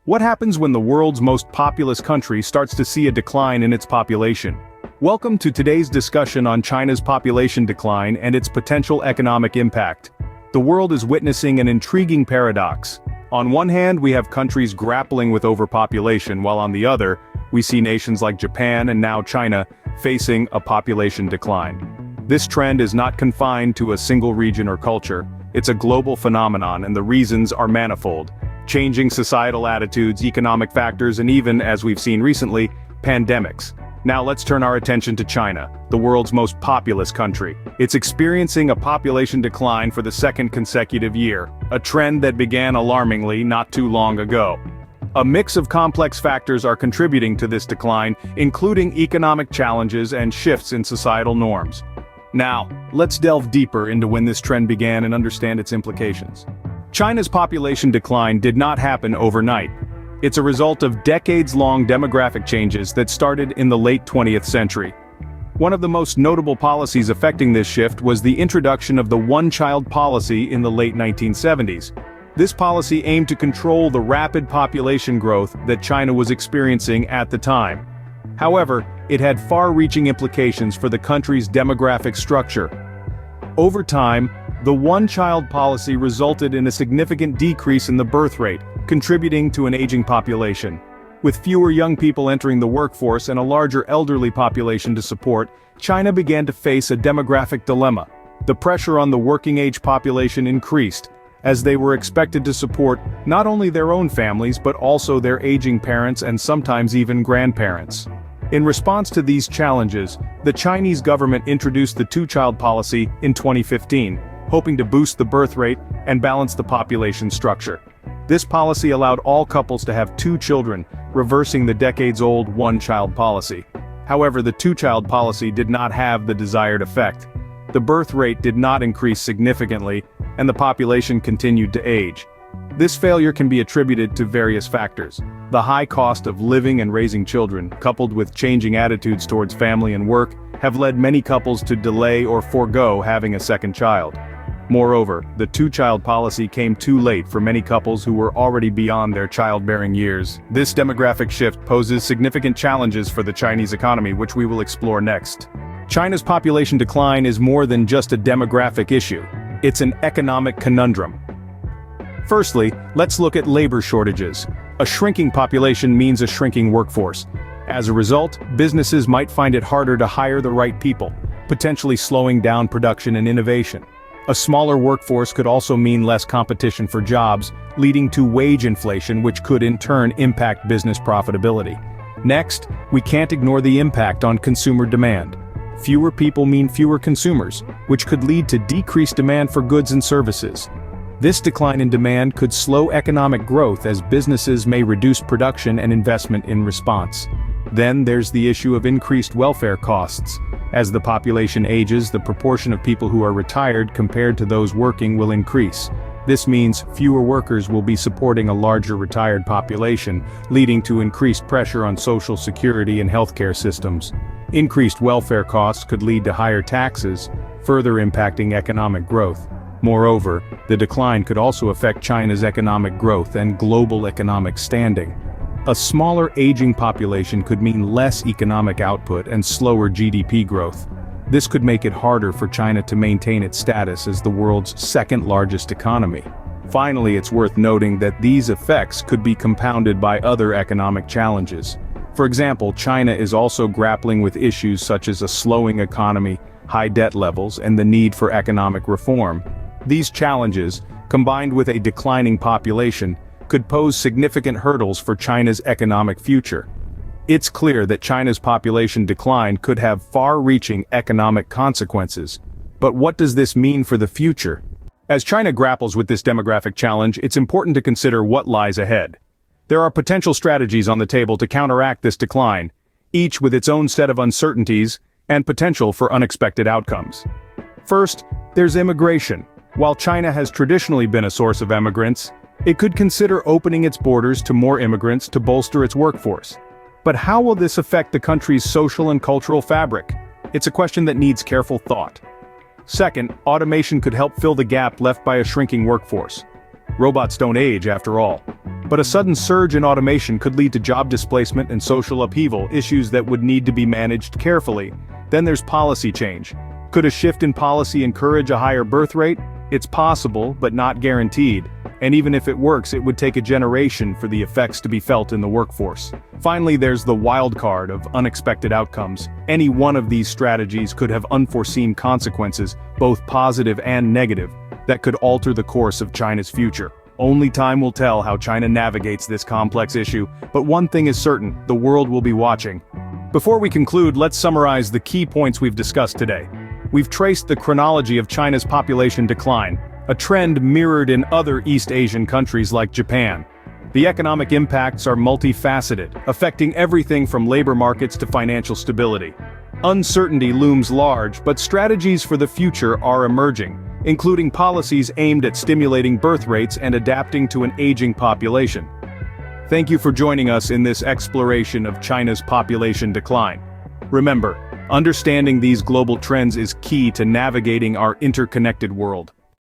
What happens when the world's most populous country starts to see a decline in its population? Welcome to today's discussion on China's population decline and its potential economic impact. The world is witnessing an intriguing paradox. On one hand, we have countries grappling with overpopulation, while on the other, we see nations like Japan and now China facing a population decline. This trend is not confined to a single region or culture. It's a global phenomenon, and the reasons are manifold. Changing societal attitudes, economic factors, and even, as we've seen recently, pandemics. Now let's turn our attention to China, the world's most populous country. It's experiencing a population decline for the second consecutive year, a trend that began alarmingly not too long ago. A mix of complex factors are contributing to this decline, including economic challenges and shifts in societal norms. Now, let's delve deeper into when this trend began and understand its implications. China's population decline did not happen overnight. It's a result of decades-long demographic changes that started in the late 20th century. One of the most notable policies affecting this shift was the introduction of the one-child policy in the late 1970s. This policy aimed to control the rapid population growth that China was experiencing at the time. However, it had far-reaching implications for the country's demographic structure. Over time, the one-child policy resulted in a significant decrease in the birth rate, contributing to an aging population. With fewer young people entering the workforce and a larger elderly population to support, China began to face a demographic dilemma. The pressure on the working-age population increased, as they were expected to support not only their own families but also their aging parents and sometimes even grandparents. In response to these challenges, the Chinese government introduced the two-child policy in 2015, hoping to boost the birth rate and balance the population structure. This policy allowed all couples to have 2 children, reversing the decades-old one-child policy. However, the two-child policy did not have the desired effect. The birth rate did not increase significantly, and the population continued to age. This failure can be attributed to various factors. The high cost of living and raising children, coupled with changing attitudes towards family and work, have led many couples to delay or forego having a second child. Moreover, the two-child policy came too late for many couples who were already beyond their childbearing years. This demographic shift poses significant challenges for the Chinese economy, which we will explore next. China's population decline is more than just a demographic issue. It's an economic conundrum. Firstly, let's look at labor shortages. A shrinking population means a shrinking workforce. As a result, businesses might find it harder to hire the right people, potentially slowing down production and innovation. A smaller workforce could also mean less competition for jobs, leading to wage inflation, which could in turn impact business profitability. Next, we can't ignore the impact on consumer demand. Fewer people mean fewer consumers, which could lead to decreased demand for goods and services. This decline in demand could slow economic growth as businesses may reduce production and investment in response. Then there's the issue of increased welfare costs. As the population ages, the proportion of people who are retired compared to those working will increase. This means fewer workers will be supporting a larger retired population, leading to increased pressure on social security and healthcare systems. Increased welfare costs could lead to higher taxes, further impacting economic growth. Moreover, the decline could also affect China's economic growth and global economic standing. A smaller aging population could mean less economic output and slower GDP growth. This could make it harder for China to maintain its status as the world's second-largest economy. Finally, it's worth noting that these effects could be compounded by other economic challenges. For example, China is also grappling with issues such as a slowing economy, high debt levels, and the need for economic reform. These challenges, combined with a declining population, could pose significant hurdles for China's economic future. It's clear that China's population decline could have far-reaching economic consequences. But what does this mean for the future? As China grapples with this demographic challenge, it's important to consider what lies ahead. There are potential strategies on the table to counteract this decline, each with its own set of uncertainties and potential for unexpected outcomes. First, there's immigration. While China has traditionally been a source of immigrants, it could consider opening its borders to more immigrants to bolster its workforce. But how will this affect the country's social and cultural fabric? It's a question that needs careful thought. Second, automation could help fill the gap left by a shrinking workforce. Robots don't age, after all. But a sudden surge in automation could lead to job displacement and social upheaval, issues that would need to be managed carefully. Then there's policy change. Could a shift in policy encourage a higher birth rate? It's possible, but not guaranteed. And even if it works, it would take a generation for the effects to be felt in the workforce. Finally, there's the wild card of unexpected outcomes. Any one of these strategies could have unforeseen consequences, both positive and negative, that could alter the course of China's future. Only time will tell how China navigates this complex issue, but one thing is certain, the world will be watching. Before we conclude, let's summarize the key points we've discussed today. We've traced the chronology of China's population decline, a trend mirrored in other East Asian countries like Japan. The economic impacts are multifaceted, affecting everything from labor markets to financial stability. Uncertainty looms large, but strategies for the future are emerging, including policies aimed at stimulating birth rates and adapting to an aging population. Thank you for joining us in this exploration of China's population decline. Remember, understanding these global trends is key to navigating our interconnected world.